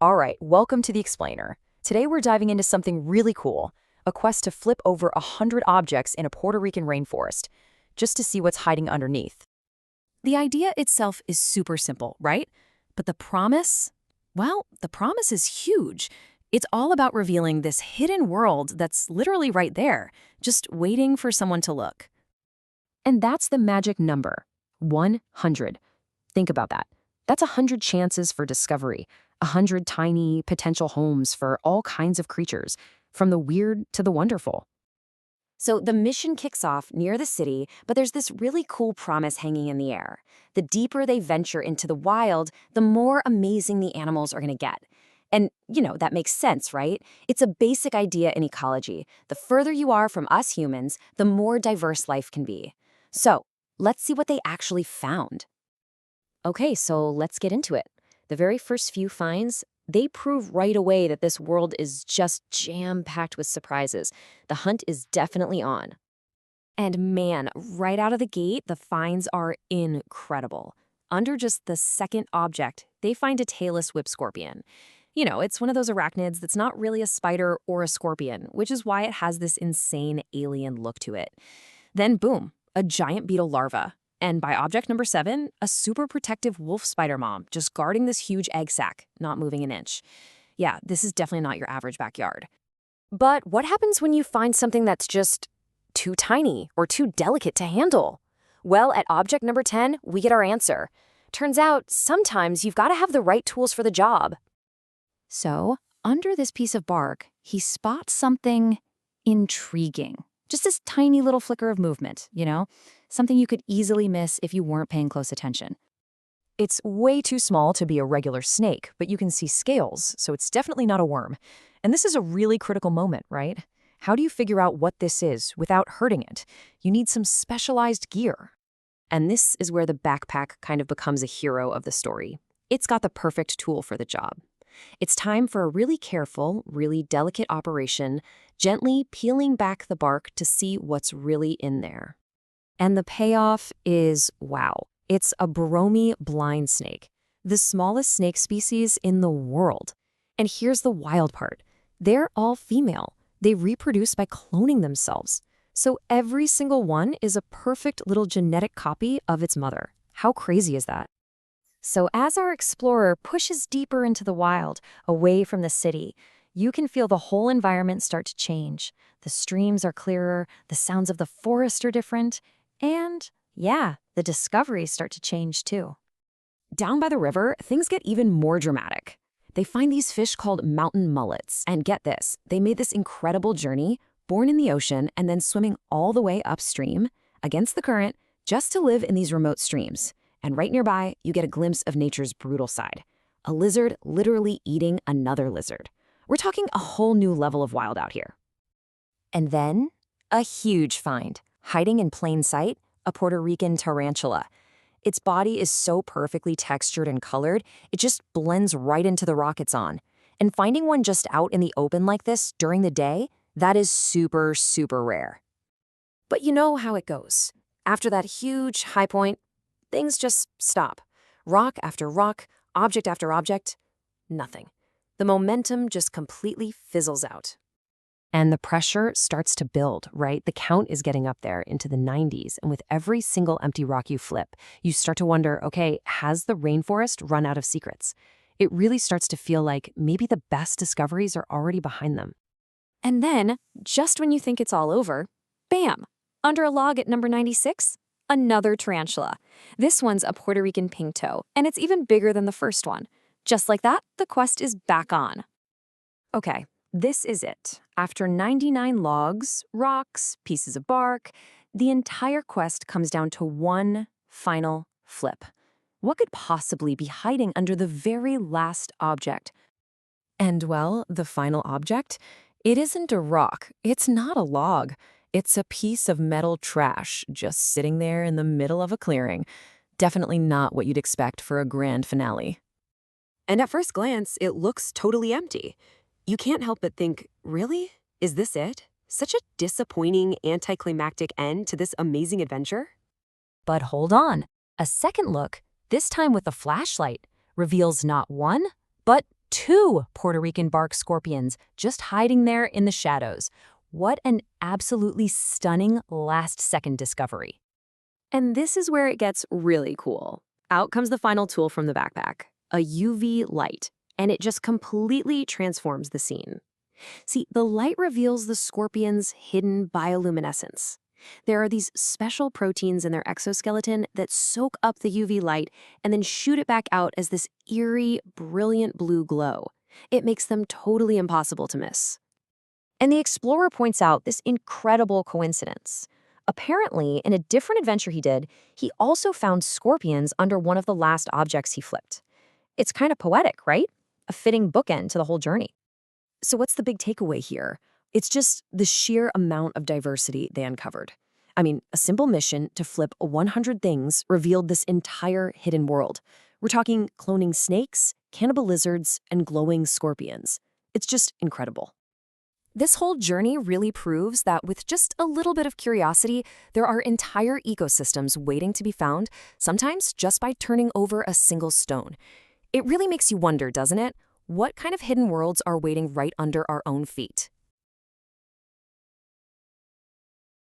All right, welcome to the Explainer. Today we're diving into something really cool, a quest to flip over 100 objects in a Puerto Rican rainforest, just to see what's hiding underneath. The idea itself is super simple, right? But the promise? Well, the promise is huge. It's all about revealing this hidden world that's literally right there, just waiting for someone to look. And that's the magic number, 100. Think about that. That's 100 chances for discovery, 100 tiny potential homes for all kinds of creatures, from the weird to the wonderful. So the mission kicks off near the city, but there's this really cool promise hanging in the air. The deeper they venture into the wild, the more amazing the animals are going to get. And, that makes sense, right? It's a basic idea in ecology. The further you are from us humans, the more diverse life can be. So let's see what they actually found. Okay, so let's get into it. The very first few finds, they prove right away that this world is just jam-packed with surprises. The hunt is definitely on. And man, right out of the gate, the finds are incredible. Under just the second object, they find a tailless whip scorpion. It's one of those arachnids that's not really a spider or a scorpion, which is why it has this insane alien look to it. Then boom, a giant beetle larva. And by object number 7, a super protective wolf spider mom just guarding this huge egg sac, not moving an inch. Yeah, this is definitely not your average backyard. But what happens when you find something that's just too tiny or too delicate to handle? Well, at object number 10, we get our answer. Turns out, sometimes you've got to have the right tools for the job. So, under this piece of bark, he spots something intriguing. Just this tiny little flicker of movement, something you could easily miss if you weren't paying close attention. It's way too small to be a regular snake, but you can see scales, so it's definitely not a worm. And this is a really critical moment, right? How do you figure out what this is without hurting it? You need some specialized gear. And this is where the backpack kind of becomes a hero of the story. It's got the perfect tool for the job. It's time for a really careful, really delicate operation, gently peeling back the bark to see what's really in there. And the payoff is, wow, it's a Boromee blind snake, the smallest snake species in the world. And here's the wild part. They're all female. They reproduce by cloning themselves. So every single one is a perfect little genetic copy of its mother. How crazy is that? So as our explorer pushes deeper into the wild, away from the city, you can feel the whole environment start to change. The streams are clearer, the sounds of the forest are different, and yeah, the discoveries start to change too. Down by the river, things get even more dramatic. They find these fish called mountain mullets, and get this, they made this incredible journey, born in the ocean and then swimming all the way upstream, against the current, just to live in these remote streams. And right nearby, you get a glimpse of nature's brutal side. A lizard literally eating another lizard. We're talking a whole new level of wild out here. And then, a huge find. Hiding in plain sight, a Puerto Rican tarantula. Its body is so perfectly textured and colored, it just blends right into the rock it's on. And finding one just out in the open like this during the day, that is super, super rare. But you know how it goes. After that huge high point, things just stop. Rock after rock, object after object, nothing. The momentum just completely fizzles out. And the pressure starts to build, right? The count is getting up there into the 90s, and with every single empty rock you flip, you start to wonder, okay, has the rainforest run out of secrets? It really starts to feel like maybe the best discoveries are already behind them. And then, just when you think it's all over, bam! Under a log at number 96, another tarantula. This one's a Puerto Rican pink toe, and it's even bigger than the first one. Just like that, the quest is back on. Okay, this is it. After 99 logs, rocks, pieces of bark, the entire quest comes down to one final flip. What could possibly be hiding under the very last object? And well, the final object? It isn't a rock. It's not a log. It's a piece of metal trash just sitting there in the middle of a clearing. Definitely not what you'd expect for a grand finale. And at first glance, it looks totally empty. You can't help but think, really? Is this it? Such a disappointing, anticlimactic end to this amazing adventure? But hold on. A second look, this time with a flashlight, reveals not one, but 2 Puerto Rican bark scorpions just hiding there in the shadows. What an absolutely stunning last-second discovery. And this is where it gets really cool. Out comes the final tool from the backpack, a UV light, and it just completely transforms the scene. See, the light reveals the scorpion's hidden bioluminescence. There are these special proteins in their exoskeleton that soak up the UV light and then shoot it back out as this eerie, brilliant blue glow. It makes them totally impossible to miss. And the explorer points out this incredible coincidence. Apparently, in a different adventure he did, he also found scorpions under one of the last objects he flipped. It's kind of poetic, right? A fitting bookend to the whole journey. So what's the big takeaway here? It's just the sheer amount of diversity they uncovered. I mean, a simple mission to flip 100 things revealed this entire hidden world. We're talking cloning snakes, cannibal lizards, and glowing scorpions. It's just incredible. This whole journey really proves that with just a little bit of curiosity, there are entire ecosystems waiting to be found, sometimes just by turning over a single stone. It really makes you wonder, doesn't it? What kind of hidden worlds are waiting right under our own feet?